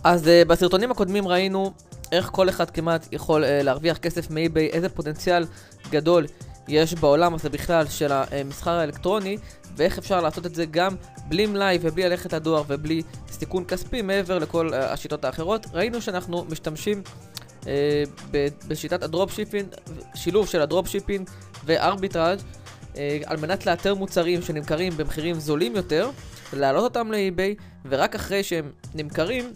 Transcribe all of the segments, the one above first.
אז בסרטונים הקודמים ראינו איך כל אחד כמעט יכול להרוויח כסף מאיביי, איזה פוטנציאל גדול יש בעולם הזה בכלל של המסחר האלקטרוני, ואיך אפשר לעשות את זה גם בלי מלאי ובלי ללכת לדואר ובלי סיכון כספי מעבר לכל השיטות האחרות. ראינו שאנחנו משתמשים בשיטת הדרופשיפינג, שילוב של הדרופשיפינג וארביטראז' על מנת לאתר מוצרים שנמכרים במחירים זולים יותר, להעלות אותם לאיביי, ורק אחרי שהם נמכרים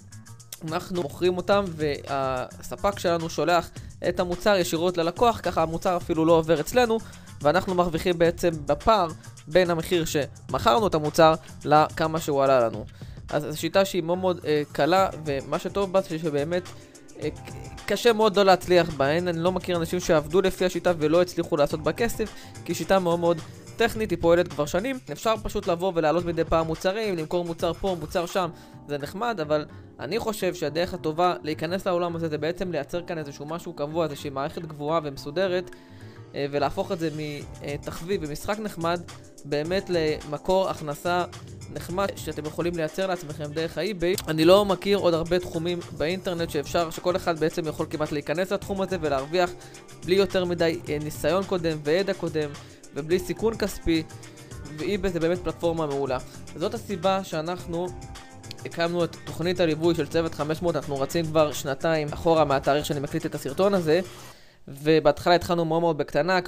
אנחנו מוכרים אותם, והספק שלנו שולח את המוצר ישירות ללקוח, ככה המוצר אפילו לא עובר אצלנו, ואנחנו מרוויחים בעצם בפער בין המחיר שמכרנו את המוצר לכמה שהוא עלה לנו. אז זו שיטה שהיא מאוד מאוד קלה, ומה שטוב בה שבאמת קשה מאוד לא להצליח בה. אני לא מכיר אנשים שעבדו לפי השיטה ולא הצליחו לעשות בה כסף, כי שיטה מאוד מאוד טכנית, היא פועלת כבר שנים. אפשר פשוט לבוא ולהעלות מדי פעם מוצרים, למכור מוצר פה, מוצר שם, זה נחמד, אבל אני חושב שהדרך הטובה להיכנס לעולם הזה זה בעצם לייצר כאן איזשהו משהו קבוע, איזושהי מערכת גבוהה ומסודרת, ולהפוך את זה מתחביב ומשחק נחמד באמת למקור הכנסה נחמד שאתם יכולים לייצר לעצמכם דרך האיביי. אני לא מכיר עוד הרבה תחומים באינטרנט שכל אחד בעצם יכול כמעט להיכנס לתחום הזה ולהרוויח בלי יותר מדי ניסיון קודם וידע קודם ובלי סיכון כספי, ואיביי זה באמת פלטפורמה מעולה. זאת הסיבה שאנחנו הקמנו את תוכנית הליווי של צוות 500, אנחנו רצים כבר שנתיים אחורה מהתאריך שאני מקליט את הסרטון הזה, ובהתחלה התחלנו מאוד מאוד בקטנה,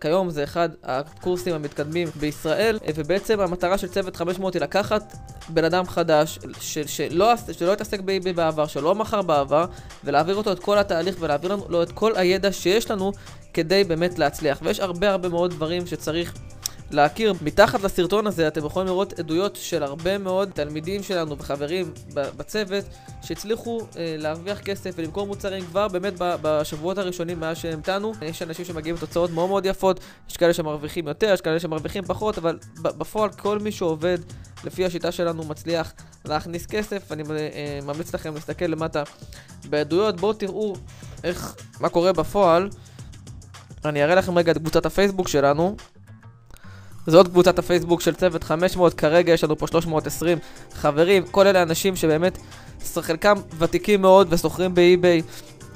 כיום זה אחד הקורסים המתקדמים בישראל, ובעצם המטרה של צוות 500 היא לקחת בן אדם חדש שלא התעסק באיביי בעבר, שלא מכר בעבר, ולהעביר אותו את כל התהליך ולהעביר לו את כל הידע שיש לנו כדי באמת להצליח. ויש הרבה מאוד דברים שצריך להכיר. מתחת לסרטון הזה אתם יכולים לראות עדויות של הרבה מאוד תלמידים שלנו וחברים בצוות שהצליחו להרוויח כסף ולמכור מוצרים כבר באמת בשבועות הראשונים מאז שהמתנו. יש אנשים שמגיעים לתוצאות מאוד מאוד יפות, יש כאלה שמרוויחים יותר, יש כאלה שמרוויחים פחות, אבל בפועל כל מי שעובד לפי השיטה שלנו מצליח להכניס כסף. אני ממליץ לכם להסתכל למטה בעדויות, בואו תראו מה קורה בפועל. אני אראה לכם רגע את קבוצת הפייסבוק שלנו. זאת קבוצת הפייסבוק של צוות 500, כרגע יש לנו פה 320 חברים, כל אלה אנשים שבאמת חלקם ותיקים מאוד וסוחרים באיביי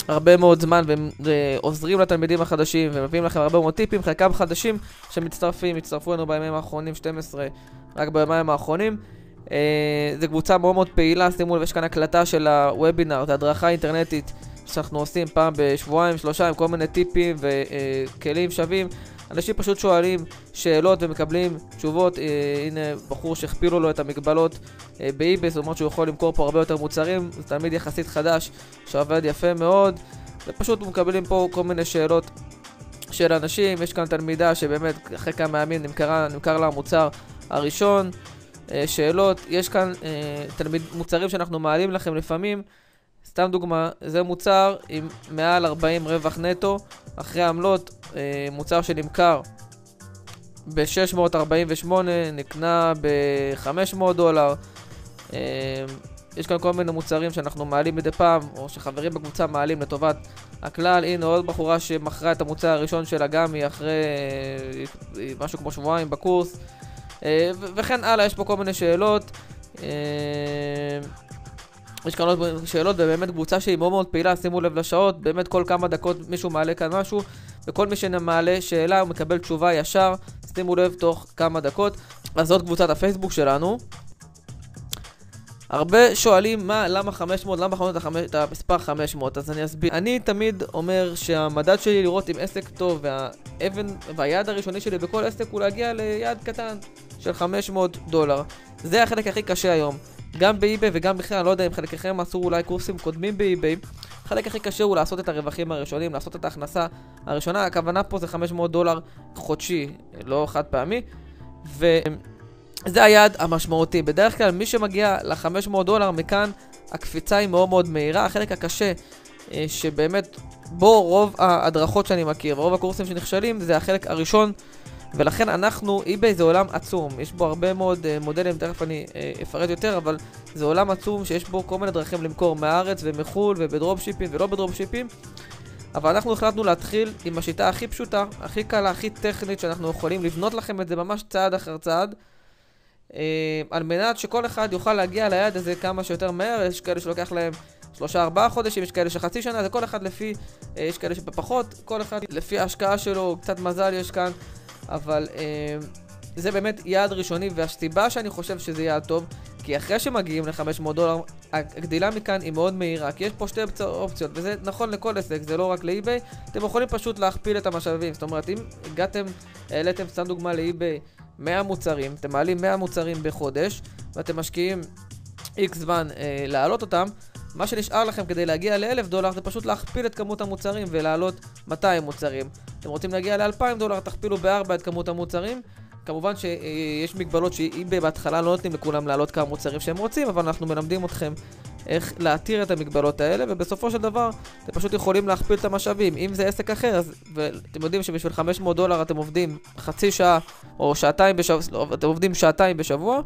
הרבה מאוד זמן ועוזרים לתלמידים החדשים ומביאים לכם הרבה מאוד טיפים. חלקם חדשים הצטרפו לנו בימים האחרונים, 12 רק בימים האחרונים. זו קבוצה מאוד מאוד פעילה, שימו לב, יש כאן הקלטה של הוובינר, זה הדרכה אינטרנטית שאנחנו עושים פעם בשבועיים, שלושה, עם כל מיני טיפים וכלים שווים. אנשים פשוט שואלים שאלות ומקבלים תשובות. הנה בחור שהכפילו לו את המגבלות באיביי, זאת אומרת שהוא יכול למכור פה הרבה יותר מוצרים. זה תלמיד יחסית חדש שעובד יפה מאוד, ופשוט מקבלים פה כל מיני שאלות של אנשים. יש כאן תלמידה שבאמת אחרי כמה ימים נמכר לה המוצר הראשון. שאלות, יש כאן מוצרים שאנחנו מעלים לכם לפעמים. סתם דוגמה, זה מוצר עם מעל 40 רווח נטו אחרי עמלות, מוצר שנמכר ב-648, נקנה ב-$500. יש כאן כל מיני מוצרים שאנחנו מעלים מדי פעם, או שחברים בקבוצה מעלים לטובת הכלל. הנה עוד בחורה שמכרה את המוצר הראשון שלה גם היא אחרי משהו כמו שבועיים בקורס, וכן הלאה. יש פה כל מיני שאלות. יש כאן עוד שאלות, ובאמת קבוצה שהיא מאוד מאוד פעילה, שימו לב לשעות, באמת כל כמה דקות מישהו מעלה כאן משהו, וכל מי שמעלה שאלה הוא מקבל תשובה ישר, שימו לב תוך כמה דקות. אז זאת קבוצת הפייסבוק שלנו. הרבה שואלים למה 500, למה בחרנו את המספר 500, אז אני אסביר. אני תמיד אומר שהמדד שלי לראות עם עסק טוב, והיעד הראשוני שלי בכל עסק הוא להגיע ליעד קטן של $500. זה החלק הכי קשה היום. גם באיביי וגם בכלל, אני לא יודע אם חלקכם עשו אולי קורסים קודמים באיביי, החלק הכי קשה הוא לעשות את הרווחים הראשונים, לעשות את ההכנסה הראשונה. הכוונה פה זה $500 חודשי, לא חד פעמי, וזה היעד המשמעותי. בדרך כלל מי שמגיע $500 מכאן הקפיצה היא מאוד מאוד מהירה. החלק הקשה שבאמת בו רוב ההדרכות שאני מכיר ורוב הקורסים שנכשלים זה החלק הראשון, ולכן איביי זה עולם עצום, יש בו הרבה מאוד מודלים, תכף אני אפרט יותר, אבל זה עולם עצום שיש בו כל מיני דרכים למכור מהארץ ומחול ובדרופשיפים ולא בדרופשיפים. אבל אנחנו החלטנו להתחיל עם השיטה הכי פשוטה, הכי קלה, הכי טכנית, שאנחנו יכולים לבנות לכם את זה ממש צעד אחר צעד, על מנת שכל אחד יוכל להגיע ליעד הזה כמה שיותר מהר. יש כאלה שלוקח להם 3-4 חודשים, יש כאלה שחצי שנה, זה כל אחד לפי, יש כאלה שבפחות, כל אחד לפי ההשקעה שלו, קצת מזל יש כאן, אבל זה באמת יעד ראשוני, והסיבה שאני חושב שזה יעד טוב, כי אחרי שמגיעים ל$500, הגדילה מכאן היא מאוד מהירה, כי יש פה שתי אופציות, וזה נכון לכל עסק, זה לא רק לאי-ביי, אתם יכולים פשוט להכפיל את המשאבים, זאת אומרת, אם העליתם סתם דוגמה לאי-ביי 100 מוצרים, אתם מעלים 100 מוצרים בחודש, ואתם משקיעים X זמן להעלות אותם, מה שנשאר לכם כדי להגיע $1,000 זה פשוט להכפיל את כמות המוצרים ולהעלות 200 מוצרים. אתם רוצים להגיע $2,000, תכפילו ב4 את כמות המוצרים. כמובן שיש מגבלות שאי-ביי בהתחלה לא נותנים לכולם להעלות כמה מוצרים שהם רוצים, אבל אנחנו מלמדים אתכם איך להתיר את המגבלות האלה, ובסופו של דבר אתם פשוט יכולים להכפיל את המשאבים. אם זה עסק אחר, ואתם יודעים שבשביל $500 אתם עובדים חצי שעה או שעתיים בשבוע, אתם עובדים שעתיים בשבוע,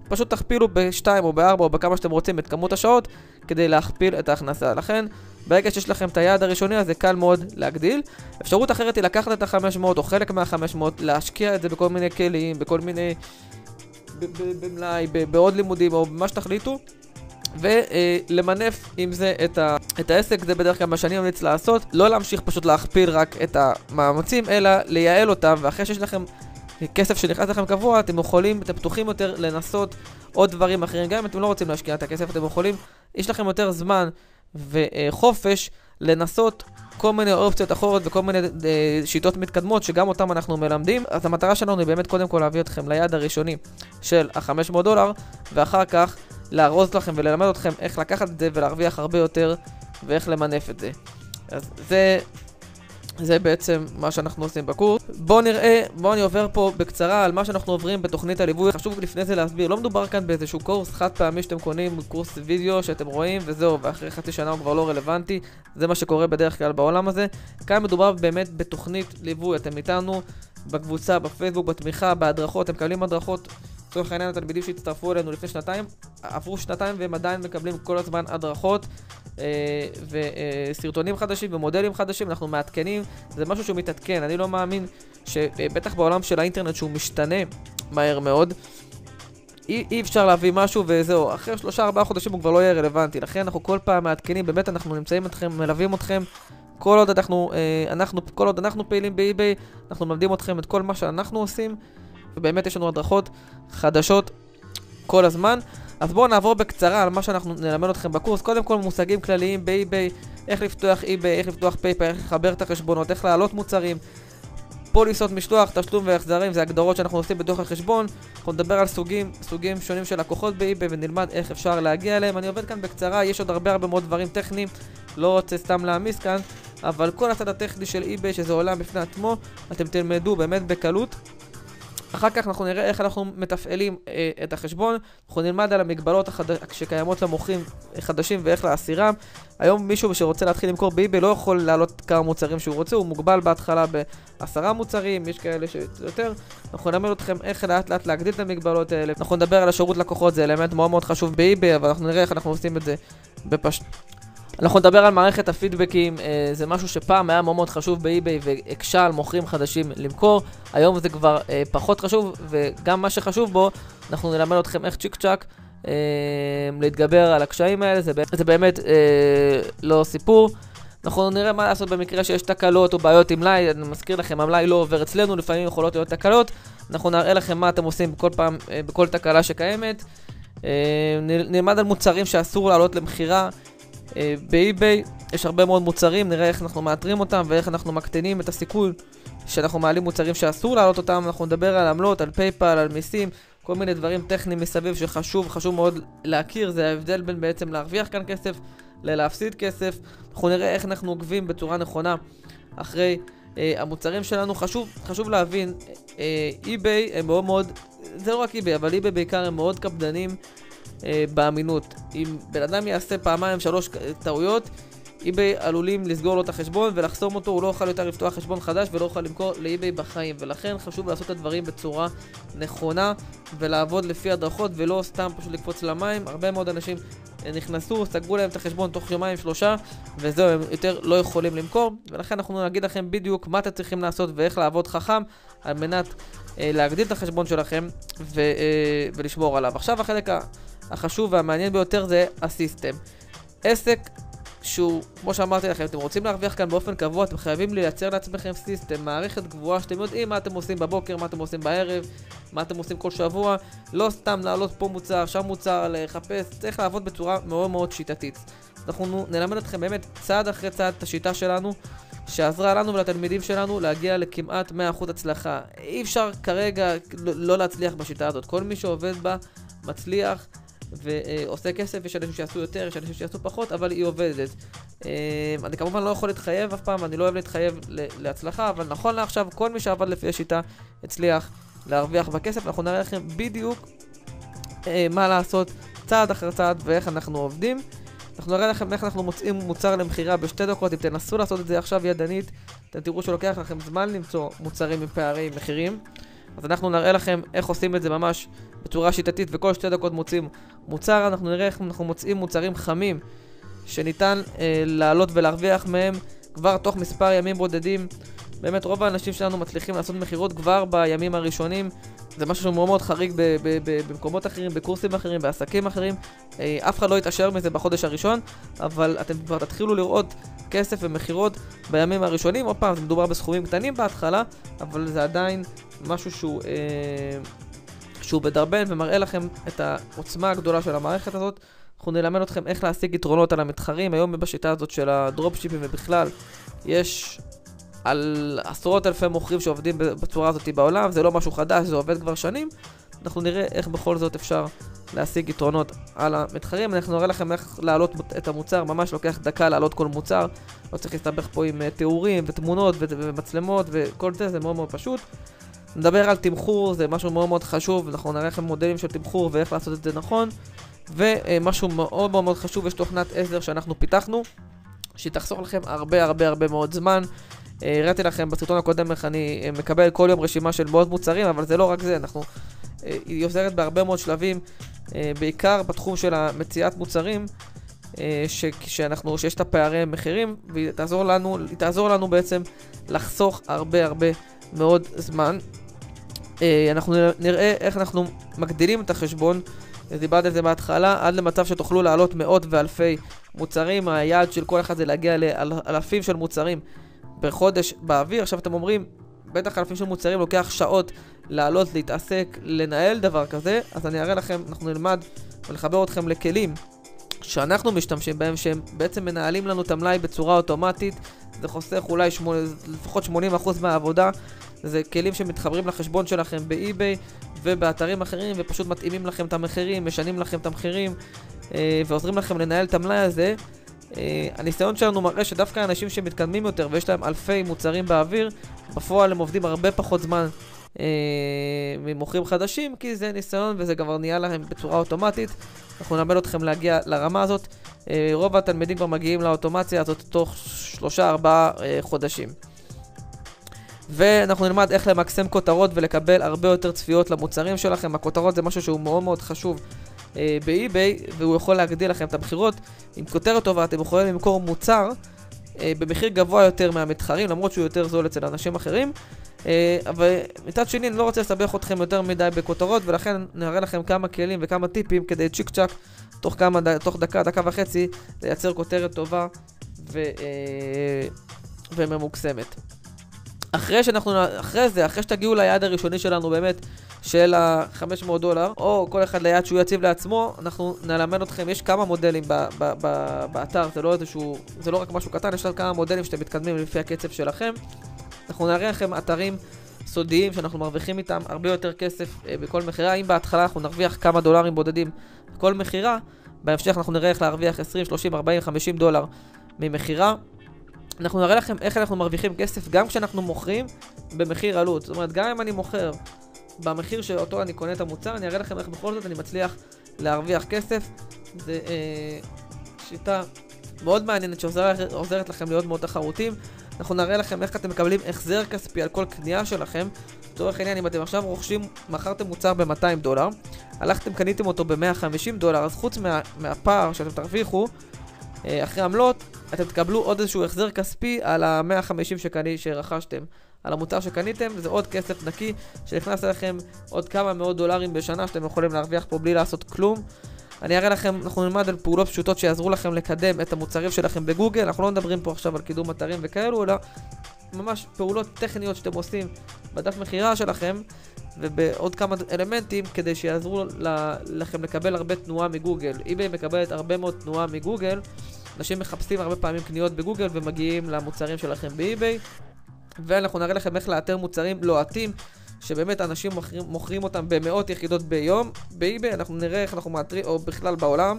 פשוט תכפילו ב2 או ב4 או בכמה שאתם רוצים את כמות השעות כדי להכפיל את ההכנסה. לכן, ברגע שיש לכם את היעד הראשוני, אז זה קל מאוד להגדיל. אפשרות אחרת היא לקחת את ה-500 או חלק מה-500, להשקיע את זה בכל מיני כלים, בכל מיני, במלאי, בעוד לימודים או במה שתחליטו, ולמנף עם זה את העסק. זה בדרך כלל מה שאני ממליץ לעשות, לא להמשיך פשוט להכפיל רק את המאמצים, אלא לייעל אותם, ואחרי שיש לכם כסף שנכנס לכם קבוע, אתם פתוחים יותר לנסות עוד דברים אחרים. גם אם אתם לא רוצים להשקיע את הכסף, אתם יכולים, יש לכם יותר זמן וחופש לנסות כל מיני אופציות אחרות וכל מיני שיטות מתקדמות שגם אותם אנחנו מלמדים. אז המטרה שלנו היא באמת קודם כל להביא אתכם ליעד הראשוני של $500, ואחר כך להראות לכם וללמד אתכם איך לקחת את זה ולהרוויח הרבה יותר ואיך למנף את זה. אז זה בעצם מה שאנחנו עושים בקורס. בואו אני עובר פה בקצרה על מה שאנחנו עוברים בתוכנית הליווי. חשוב לפני זה להסביר, לא מדובר כאן באיזשהו קורס חד פעמי שאתם קונים, קורס וידאו שאתם רואים וזהו, ואחרי חצי שנה הוא כבר לא רלוונטי. זה מה שקורה בדרך כלל בעולם הזה. כאן מדובר באמת בתוכנית ליווי, אתם איתנו בקבוצה, בפייסבוק, בתמיכה, בהדרכות, אתם מקבלים הדרכות. לצורך העניין, התלמידים שהצטרפו אלינו לפני שנתיים, עברו שנתיים והם עדיין מקבלים כל הזמן הדרכות וסרטונים חדשים ומודלים חדשים, אנחנו מעדכנים, זה משהו שהוא מתעדכן. אני לא מאמין שבטח בעולם של האינטרנט שהוא משתנה מהר מאוד, אי אפשר להביא משהו וזהו, אחרי 3-4 חודשים הוא כבר לא יהיה רלוונטי. לכן אנחנו כל פעם מעדכנים, באמת אנחנו נמצאים אתכם, מלווים אתכם, כל עוד אנחנו פעילים באי-ביי, אנחנו מלמדים אתכם את כל מה שאנחנו עושים, ובאמת יש לנו הדרכות חדשות כל הזמן. אז בואו נעבור בקצרה על מה שאנחנו נלמד אתכם בקורס. קודם כל מושגים כלליים באי-ביי, איך לפתוח אי-ביי, איך לפתוח פייפל, איך לחבר את החשבונות, איך להעלות מוצרים, פוליסות משלוח, תשלום והחזרים, זה הגדרות שאנחנו עושים בתוך החשבון. אנחנו נדבר על סוגים שונים של לקוחות באי-ביי ונלמד איך אפשר להגיע אליהם. אני עובד כאן בקצרה, יש עוד הרבה מאוד דברים טכניים, לא רוצה סתם להעמיס כאן, אבל כל הצד הטכני של אי-ביי שזה עולם בפני עצמו, אתם תלמדו באמת בקלות. אחר כך אנחנו נראה איך אנחנו מתפעלים את החשבון, אנחנו נלמד על המגבלות שקיימות למוכרים חדשים ואיך להסירם. היום מישהו שרוצה להתחיל למכור באי-ביי לא יכול להעלות כמה מוצרים שהוא רוצה, הוא מוגבל בהתחלה ב10 מוצרים, יש כאלה שיותר. אנחנו נלמד אתכם איך לאט לאט להגדיל את המגבלות האלה. אנחנו נדבר על השירות לקוחות, זה אלמנט מאוד חשוב באי-ביי, אבל אנחנו נראה איך אנחנו עושים את זה בפשט. אנחנו נדבר על מערכת הפידבקים, זה משהו שפעם היה מאוד חשוב באי-ביי והקשה על מוכרים חדשים למכור. היום זה כבר פחות חשוב, וגם מה שחשוב בו, אנחנו נלמד אתכם איך צ'יק צ'ק להתגבר על הקשיים האלה. זה באמת לא סיפור. אנחנו נראה מה לעשות במקרה שיש תקלות או בעיות עם מלאי. אני מזכיר לכם, המלאי לא עובר אצלנו, לפעמים יכולות להיות תקלות. אנחנו נראה לכם מה אתם עושים בכל פעם, בכל תקלה שקיימת. נלמד על מוצרים שאסור לעלות למחירה. באי-ביי יש הרבה מאוד מוצרים, נראה איך אנחנו מאתרים אותם ואיך אנחנו מקטינים את הסיכוי שאנחנו מעלים מוצרים שאסור להעלות אותם. אנחנו נדבר על עמלות, על פייפל, על מיסים, כל מיני דברים טכניים מסביב חשוב מאוד להכיר. זה ההבדל בין בעצם להרוויח כאן כסף ללהפסיד כסף. אנחנו נראה איך אנחנו עוקבים בצורה נכונה אחרי המוצרים שלנו. חשוב להבין, אי-ביי הם מאוד, זה לא רק אי-ביי, אבל אי-ביי בעיקר הם מאוד קפדנים באמינות. אם בן אדם יעשה 2-3 טעויות, אי-ביי עלולים לסגור לו את החשבון ולחסום אותו, הוא לא יוכל יותר לפתוח חשבון חדש ולא יוכל למכור לאי-ביי בחיים. ולכן חשוב לעשות את הדברים בצורה נכונה ולעבוד לפי הדרכות ולא סתם פשוט לקפוץ למים. הרבה מאוד אנשים נכנסו, סגרו להם את החשבון תוך יומיים 3, וזהו, הם יותר לא יכולים למכור, ולכן אנחנו נגיד לכם בדיוק מה אתם צריכים לעשות ואיך לעבוד חכם, על מנת להגדיל את החשבון שלכם ולשמור עליו. עכשיו החלק החשוב והמעניין ביותר זה הסיסטם. עסק שהוא, כמו שאמרתי לכם, אתם רוצים להרוויח כאן באופן קבוע, אתם חייבים לייצר לעצמכם סיסטם, מערכת גבוהה שאתם יודעים מה אתם עושים בבוקר, מה אתם עושים בערב, מה אתם עושים כל שבוע, לא סתם לעלות פה מוצר, שם מוצר, לחפש, צריך לעבוד בצורה מאוד מאוד שיטתית. אנחנו נלמד אתכם באמת צעד אחרי צעד את השיטה שלנו, שעזרה לנו ולתלמידים שלנו להגיע לכמעט 100% הצלחה. אי אפשר כרגע לא להצליח בשיטה הזאת, כל מי שעובד בה מצליח ועושה כסף. יש אנשים שיעשו יותר, יש אנשים שיעשו פחות, אבל היא עובדת. אני כמובן לא יכול להתחייב אף פעם, אני לא אוהב להתחייב להצלחה, אבל נכון לעכשיו כל מי שעבד לפי השיטה הצליח להרוויח בכסף. אנחנו נראה לכם בדיוק מה לעשות צעד אחר צעד ואיך אנחנו עובדים. אנחנו נראה לכם איך אנחנו מוצאים מוצר למחירה בשתי דקות. אם תנסו לעשות את זה עכשיו ידנית, אתם תראו שלוקח לכם זמן למצוא מוצרים עם פערי מחירים. אז אנחנו נראה לכם איך עושים את זה ממש בצורה שיטתית, וכל 2 דקות מוצאים מוצר. אנחנו נראה איך אנחנו מוצאים מוצרים חמים שניתן לעלות ולהרוויח מהם כבר תוך מספר ימים בודדים. באמת רוב האנשים שלנו מצליחים לעשות מחירות כבר בימים הראשונים. זה משהו שהוא מאוד מאוד חריג במקומות אחרים, בקורסים אחרים, בעסקים אחרים. אף אחד לא יתאשר מזה בחודש הראשון, אבל אתם כבר תתחילו לראות כסף ומחירות בימים הראשונים. עוד פעם, זה מדובר בסכומים קטנים בהתחלה, אבל זה עדיין משהו שהוא בדרבן ומראה לכם את העוצמה הגדולה של המערכת הזאת. אנחנו נלמד אתכם איך להשיג יתרונות על המתחרים. היום בשיטה הזאת של הדרופשיפים ובכלל יש על עשרות אלפי מוכרים שעובדים בצורה הזאת בעולם. זה לא משהו חדש, זה עובד כבר שנים. אנחנו נראה איך בכל זאת אפשר להשיג יתרונות על המתחרים. אנחנו נראה לכם איך להעלות את המוצר, ממש לוקח דקה להעלות כל מוצר. לא צריך להסתבך פה עם תיאורים ותמונות ומצלמות וכל זה, זה מאוד מאוד פשוט. נדבר על תמחור, זה משהו מאוד מאוד חשוב. אנחנו נראה לכם מודלים של תמחור ואיך לעשות את זה נכון. ומשהו מאוד מאוד מאוד חשוב, יש תוכנת עזר שאנחנו פיתחנו, שהיא תחסוך לכם הרבה מאוד זמן. הראיתי לכם בסרטון הקודם איך אני מקבל כל יום רשימה של מאות מוצרים, אבל זה לא רק זה, היא עוזרת בהרבה מאוד שלבים, בעיקר בתחום של המציאת מוצרים, שיש את הפערי מחירים, והיא תעזור לנו בעצם לחסוך הרבה מאוד זמן. אנחנו נראה איך אנחנו מגדילים את החשבון, דיברתי על זה בהתחלה, עד למצב שתוכלו לעלות מאות ואלפי מוצרים. היעד של כל אחד זה להגיע לאלפים של מוצרים בחודש באוויר. עכשיו אתם אומרים, בטח אלפים של מוצרים לוקח שעות לעלות, להתעסק, לנהל דבר כזה. אז אני אראה לכם, אנחנו נלמד ולחבר אתכם לכלים שאנחנו משתמשים בהם, שהם בעצם מנהלים לנו את המלאי בצורה אוטומטית. זה חוסך אולי לפחות 80% מהעבודה. זה כלים שמתחברים לחשבון שלכם באי-ביי ובאתרים אחרים, ופשוט מתאימים לכם את המחירים, משנים לכם את המחירים, ועוזרים לכם לנהל את המלאי הזה. הניסיון שלנו מראה שדווקא אנשים שמתקדמים יותר ויש להם אלפי מוצרים באוויר, בפועל הם עובדים הרבה פחות זמן ממוכרים חדשים, כי זה ניסיון וזה כבר נהיה להם בצורה אוטומטית. אנחנו נלמד אתכם להגיע לרמה הזאת. רוב התלמידים כבר מגיעים לאוטומציה הזאת תוך 3-4 חודשים. ואנחנו נלמד איך למקסם כותרות ולקבל הרבה יותר צפיות למוצרים שלכם. הכותרות זה משהו שהוא מאוד מאוד חשוב באי-ביי, והוא יכול להגדיל לכם את המחירות. עם כותרת טובה אתם יכולים למכור מוצר במחיר גבוה יותר מהמתחרים, למרות שהוא יותר זול אצל אנשים אחרים. אבל מצד שני אני לא רוצה לסבך אתכם יותר מדי בכותרות, ולכן נראה לכם כמה כלים וכמה טיפים כדי צ'יק צ'ק תוך דקה וחצי לייצר כותרת טובה וממוקסמת. אחרי שתגיעו ליעד הראשוני שלנו באמת של $500, או כל אחד ליעד שהוא יציב לעצמו, אנחנו נלמד אתכם. יש כמה מודלים באתר, זה לא רק משהו קטן, יש כמה מודלים שאתם מתקדמים לפי הקצב שלכם. אנחנו נראה לכם אתרים סודיים שאנחנו מרוויחים איתם הרבה יותר כסף בכל מחירה. אם בהתחלה אנחנו נרוויח כמה דולרים בודדים בכל מחירה, בהמשך אנחנו נראה איך להרוויח 20, 30, 40, 50 דולר ממחירה. אנחנו נראה לכם איך אנחנו מרוויחים כסף גם כשאנחנו מוכרים במחיר עלות. זאת אומרת, גם אם אני מוכר במחיר שאותו אני קונה את המוצר, אני אראה לכם איך בכל זאת אני מצליח להרוויח כסף. זה שיטה מאוד מעניינת שעוזרת לכם להיות מאוד תחרותיים. אנחנו נראה לכם איך אתם מקבלים החזר כספי על כל קנייה שלכם. לצורך העניין, אם אתם עכשיו מכרתם מוצר $200, הלכתם קניתם אותו ב$150, אז חוץ מהפער שאתם תרוויחו, אחרי עמלות, אתם תקבלו עוד איזשהו החזר כספי על ה-150 שרכשתם. על המוצר שקניתם, זה עוד כסף נקי שנכנס אליכם עוד כמה מאות דולרים בשנה שאתם יכולים להרוויח פה בלי לעשות כלום. אני אראה לכם, אנחנו נלמד על פעולות פשוטות שיעזרו לכם לקדם את המוצרים שלכם בגוגל. אנחנו לא מדברים פה עכשיו על קידום אתרים וכאלו, אלא ממש פעולות טכניות שאתם עושים בדף מכירה שלכם ובעוד כמה אלמנטים כדי שיעזרו לכם לקבל הרבה תנועה מגוגל. eBay מקבלת הרבה מאוד תנועה מגוגל. אנשים מחפשים הרבה פעמים קניות בגוגל ומגיעים למוצרים שלכם באי-ביי. ואנחנו נראה לכם איך לאתר מוצרים לוהטים שבאמת אנשים מוכרים אותם במאות יחידות ביום באי-ביי. אנחנו נראה איך אנחנו מאתרים, או בכלל בעולם,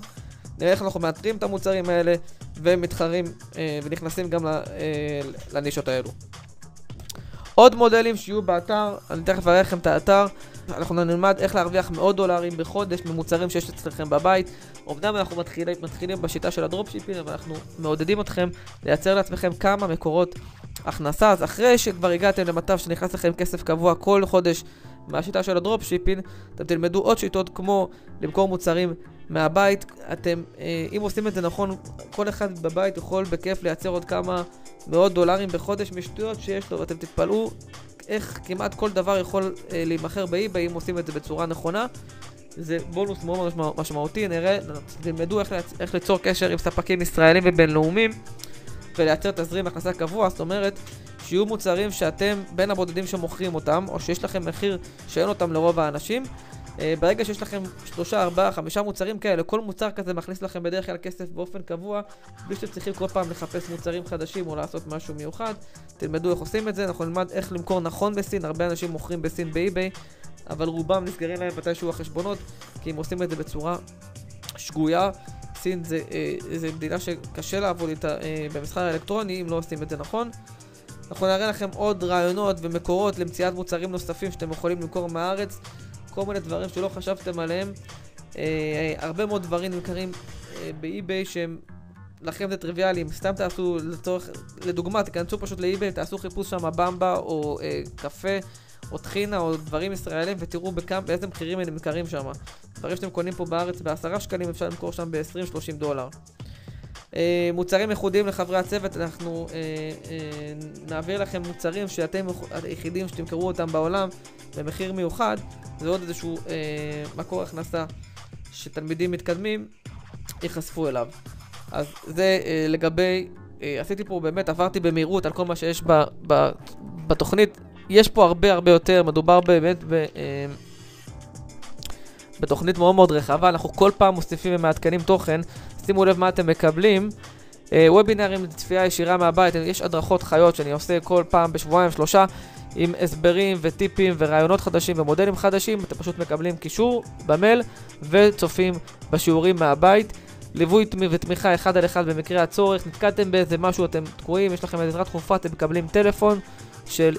נראה איך אנחנו מאתרים את המוצרים האלה ומתחרים ונכנסים גם לנישות האלו. עוד מודלים שיהיו באתר, אני תכף אראה לכם את האתר. אנחנו נלמד איך להרוויח $100 בחודש ממוצרים שיש אצלכם בבית. אמנם אנחנו מתחילים בשיטה של הדרופשיפינג, אבל אנחנו מעודדים אתכם לייצר לעצמכם כמה מקורות הכנסה. אז אחרי שכבר הגעתם למצב שנכנס לכם כסף קבוע כל חודש מהשיטה של הדרופשיפינג, אתם תלמדו עוד שיטות כמו למכור מוצרים מהבית. אתם, אם עושים את זה נכון, כל אחד בבית יכול בכיף לייצר עוד כמה $100 בחודש משטויות שיש לו, ואתם תתפלאו איך כמעט כל דבר יכול להימכר באי-ביי אם עושים את זה בצורה נכונה. זה בונוס מאוד משמעותי. תלמדו איך ליצור קשר עם ספקים ישראלים ובינלאומיים ולייצר תזרים הכנסה קבוע. זאת אומרת שיהיו מוצרים שאתם בין הבודדים שמוכרים אותם, או שיש לכם מחיר שאין אותם לרוב האנשים. ברגע שיש לכם 3, 4, 5 מוצרים כאלה, כל מוצר כזה מכניס לכם בדרך כלל כסף באופן קבוע, בלי שאתם צריכים כל פעם לחפש מוצרים חדשים או לעשות משהו מיוחד. תלמדו איך עושים את זה. אנחנו נלמד איך למכור נכון בסין. הרבה אנשים מוכרים בסין באי-ביי, אבל רובם נסגרים להם מתישהו החשבונות, כי הם עושים את זה בצורה שגויה. סין זה מדינה שקשה לעבוד איתה במסחר האלקטרוני אם לא עושים את זה נכון. אנחנו נראה לכם עוד רעיונות ומקורות למציאת מוצרים נוספים שאתם יכולים למכור מהארץ. כל מיני דברים שלא חשבתם עליהם. הרבה מאוד דברים נמכרים באי-ביי שהם לכם זה טריוויאליים. סתם תעשו לדוגמה, תכנסו פשוט לאי-ביי, תעשו חיפוש שם במבה או קפה או טחינה או דברים ישראלים ותראו באיזה מחירים הם נמכרים שם. דברים שאתם קונים פה בארץ ב10 שקלים אפשר למכור שם ב$20-30. מוצרים ייחודיים לחברי הצוות, אנחנו נעביר לכם מוצרים שאתם היחידים שתמכרו אותם בעולם במחיר מיוחד. זה עוד איזשהו מקור הכנסה שתלמידים מתקדמים ייחשפו אליו. אז זה לגבי, עשיתי פה באמת, עברתי במהירות על כל מה שיש בתוכנית. יש פה הרבה יותר, מדובר באמת בתוכנית מאוד מאוד רחבה. אנחנו כל פעם מוסיפים ומעדכנים תוכן. שימו לב מה אתם מקבלים. וובינרים לצפייה ישירה מהבית. יש הדרכות חיות שאני עושה כל פעם בשבועיים 3 עם הסברים וטיפים ורעיונות חדשים ומודלים חדשים. אתם פשוט מקבלים קישור במייל וצופים בשיעורים מהבית. ליווי ותמיכה 1 על 1 במקרה הצורך. נתקעתם באיזה משהו, אתם תקועים, יש לכם איזו עזרה דחופה, אתם מקבלים טלפון של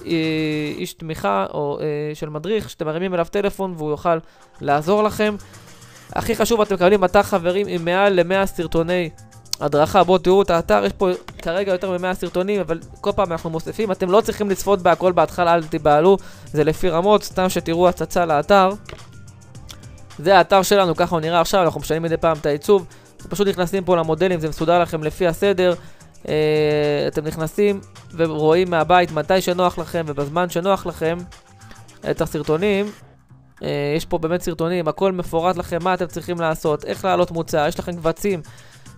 איש תמיכה או של מדריך שאתם מרימים אליו טלפון והוא יוכל לעזור לכם. הכי חשוב, אתם מקבלים אתר חברים עם מעל ל100 סרטוני הדרכה. בואו תראו את האתר, יש פה כרגע יותר מ100 סרטונים, אבל כל פעם אנחנו מוסיפים. אתם לא צריכים לצפות בהכל בהתחלה, אל תיבהלו, זה לפי רמות, סתם שתראו הצצה לאתר. זה האתר שלנו, ככה הוא נראה עכשיו, אנחנו משנים מדי פעם את העיצוב. פשוט נכנסים פה למודלים, זה מסודר לכם לפי הסדר. אתם נכנסים ורואים מהבית מתי שנוח לכם ובזמן שנוח לכם את הסרטונים. יש פה באמת סרטונים, הכל מפורט לכם מה אתם צריכים לעשות, איך לעלות מוצר, יש לכם קבצים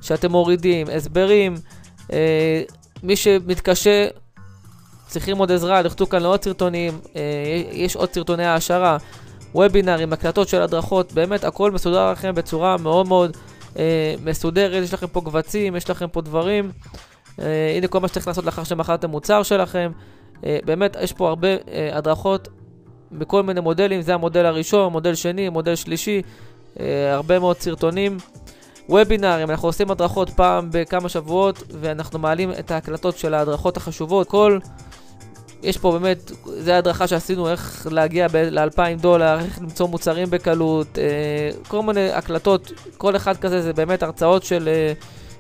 שאתם מורידים, הסברים. מי שמתקשה, צריכים עוד עזרה, לכתוב כאן לעוד סרטונים, יש עוד סרטוני העשרה, וובינרים, הקלטות של הדרכות, באמת הכל מסודר לכם בצורה מאוד מאוד מסודרת. יש לכם פה קבצים, יש לכם פה דברים. הנה כל מה שצריך לעשות לאחר שמכרתם מוצר שלכם. באמת יש פה הרבה הדרכות בכל מיני מודלים. זה המודל הראשון, מודל שני, מודל שלישי, הרבה מאוד סרטונים. וובינרים, אנחנו עושים הדרכות פעם בכמה שבועות ואנחנו מעלים את ההקלטות של ההדרכות החשובות. יש פה באמת, זה ההדרכה שעשינו איך להגיע ל$2,000, איך למצוא מוצרים בקלות, כל מיני הקלטות. כל אחד כזה זה באמת הרצאות של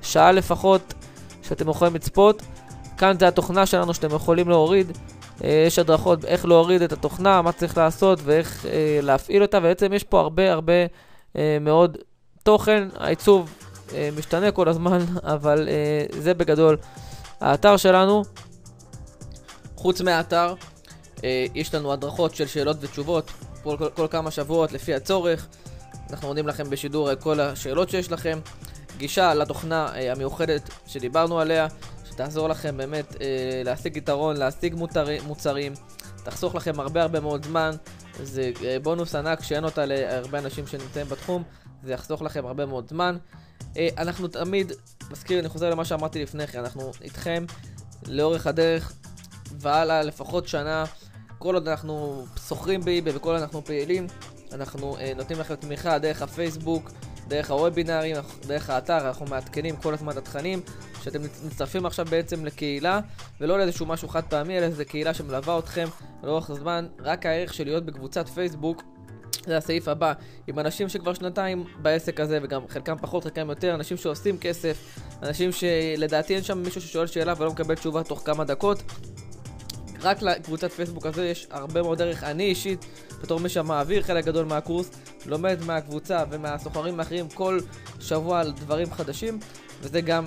שעה לפחות שאתם יכולים לצפות. כאן זה התוכנה שלנו שאתם יכולים להוריד יש הדרכות איך להוריד את התוכנה, מה צריך לעשות ואיך להפעיל אותה, ובעצם יש פה הרבה מאוד תוכן. העיצוב משתנה כל הזמן, אבל זה בגדול האתר שלנו. חוץ מהאתר, יש לנו הדרכות של שאלות ותשובות כל כמה שבועות לפי הצורך. אנחנו עונים לכם בשידור כל השאלות שיש לכם. גישה לתוכנה המיוחדת שדיברנו עליה, שתעזור לכם באמת להשיג יתרון, להשיג מוצרים, תחסוך לכם הרבה מאוד זמן. זה בונוס ענק שאין אותה להרבה אנשים שנמצאים בתחום, זה יחסוך לכם הרבה מאוד זמן. אנחנו תמיד, מזכיר, אני חוזר למה שאמרתי לפני כן, אנחנו איתכם לאורך הדרך והלאה לפחות שנה. כל עוד אנחנו שוכרים באיביי וכל עוד אנחנו פעילים, אנחנו נותנים לכם תמיכה דרך הפייסבוק, דרך הוובינרים, דרך האתר. אנחנו מעדכנים כל הזמן את התכנים, שאתם מצטרפים עכשיו בעצם לקהילה, ולא לאיזשהו משהו חד פעמי, אלא זה קהילה שמלווה אתכם לאורך הזמן. רק הערך של להיות בקבוצת פייסבוק, זה הסעיף הבא, עם אנשים שכבר שנתיים בעסק הזה, וגם חלקם פחות, חלקם יותר, אנשים שעושים כסף, אנשים שלדעתי אין שם מישהו ששואל שאלה ולא מקבל תשובה תוך כמה דקות. רק לקבוצת פייסבוק הזה יש הרבה מאוד דרך. אני אישית, בתור מי שמעביר חלק גדול מהקורס, לומד מהקבוצה ומהסוחרים האחרים כל שבוע על דברים חדשים, וזה גם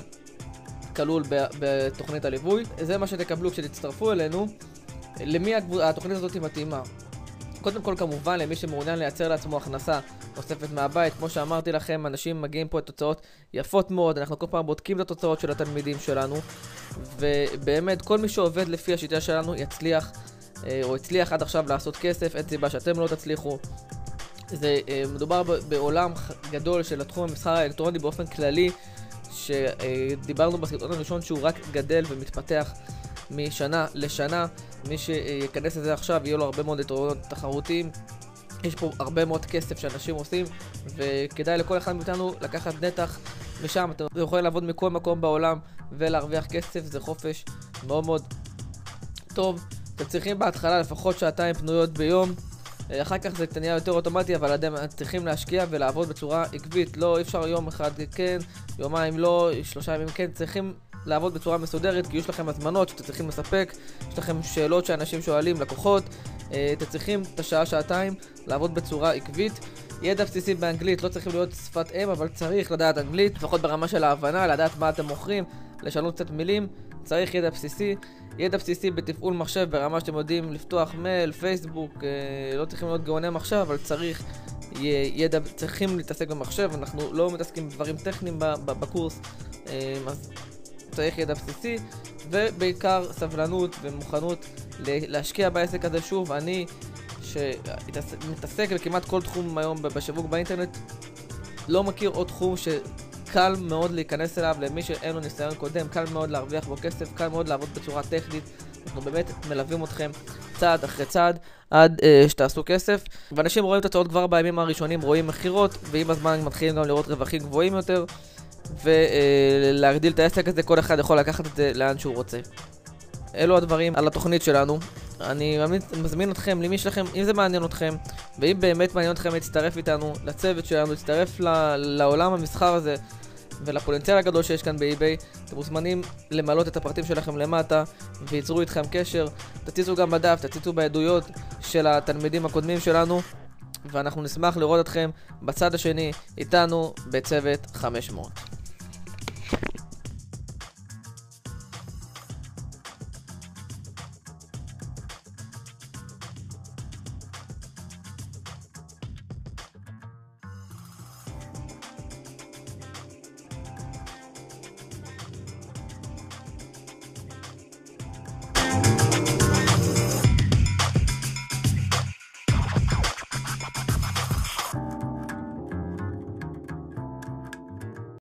כלול בתוכנית הליווי. זה מה שתקבלו כשתצטרפו אלינו. למי התוכנית הזאת מתאימה? קודם כל כמובן למי שמעוניין לייצר לעצמו הכנסה נוספת מהבית. כמו שאמרתי לכם, אנשים מגיעים פה את תוצאות יפות מאוד, אנחנו כל פעם בודקים את התוצאות של התלמידים שלנו, ובאמת כל מי שעובד לפי השיטה שלנו יצליח, או הצליח עד עכשיו לעשות כסף, אין סיבה שאתם לא תצליחו. זה מדובר בעולם גדול של התחום המסחר האלקטרוני באופן כללי, שדיברנו בסרטון הראשון שהוא רק גדל ומתפתח משנה לשנה. מי שיכנס לזה עכשיו יהיו לו הרבה מאוד יתרונות תחרותיים. יש פה הרבה מאוד כסף שאנשים עושים, וכדאי לכל אחד מאיתנו לקחת נתח משם. אתם יכולים לעבוד מכל מקום בעולם ולהרוויח כסף, זה חופש מאוד מאוד טוב. אתם צריכים בהתחלה לפחות שעתיים פנויות ביום, אחר כך זה נהיה יותר אוטומטי, אבל אתם צריכים להשקיע ולעבוד בצורה עקבית. לא, אי אפשר יום אחד כן, יומיים לא, 3 ימים כן. צריכים לעבוד בצורה מסודרת, כי יש לכם הזמנות שאתם צריכים לספק, יש לכם שאלות שאנשים שואלים, לקוחות. אתם צריכים את השעה, שעתיים, לעבוד בצורה עקבית. ידע בסיסי באנגלית, לא צריכים להיות שפת אם, אבל צריך לדעת אנגלית, לפחות ברמה של ההבנה, לדעת מה אתם מוכרים, לשנות קצת מילים. צריך ידע בסיסי. ידע בסיסי בתפעול מחשב, ברמה שאתם יודעים לפתוח מייל, פייסבוק, לא צריכים להיות גאוני מחשב, אבל צריך ידע, צריכים להתעסק במחשב. אנחנו לא מתעסקים בדברים טכניים בקורס, אז צריך ידע בסיסי, ובעיקר סבלנות ומוכנות להשקיע בעסק הזה. שוב, אני שמתעסק בכמעט כל תחום היום בשיווק באינטרנט, לא מכיר עוד תחום שקל מאוד להיכנס אליו למי שאין לו ניסיון קודם, קל מאוד להרוויח בו כסף, קל מאוד לעבוד בצורה טכנית. אנחנו באמת מלווים אתכם צעד אחרי צעד עד שתעשו כסף, ואנשים רואים את התוצאות כבר בימים הראשונים, רואים מחירות, ועם הזמן מתחילים גם לראות רווחים גבוהים יותר ולהגדיל את העסק הזה. כל אחד יכול לקחת את זה לאן שהוא רוצה. אלו הדברים על התוכנית שלנו. אני מזמין אתכם, למי שלכם, אם זה מעניין אתכם, ואם באמת מעניין אתכם להצטרף איתנו לצוות שלנו, להצטרף לעולם המסחר הזה ולפוטנציאל הגדול שיש כאן באיביי, אתם מוזמנים למלות את הפרטים שלכם למטה וייצרו איתכם קשר. תציצו גם בדף, תציצו בעדויות של התלמידים הקודמים שלנו, ואנחנו נשמח לראות אתכם בצד השני איתנו בצוות 500.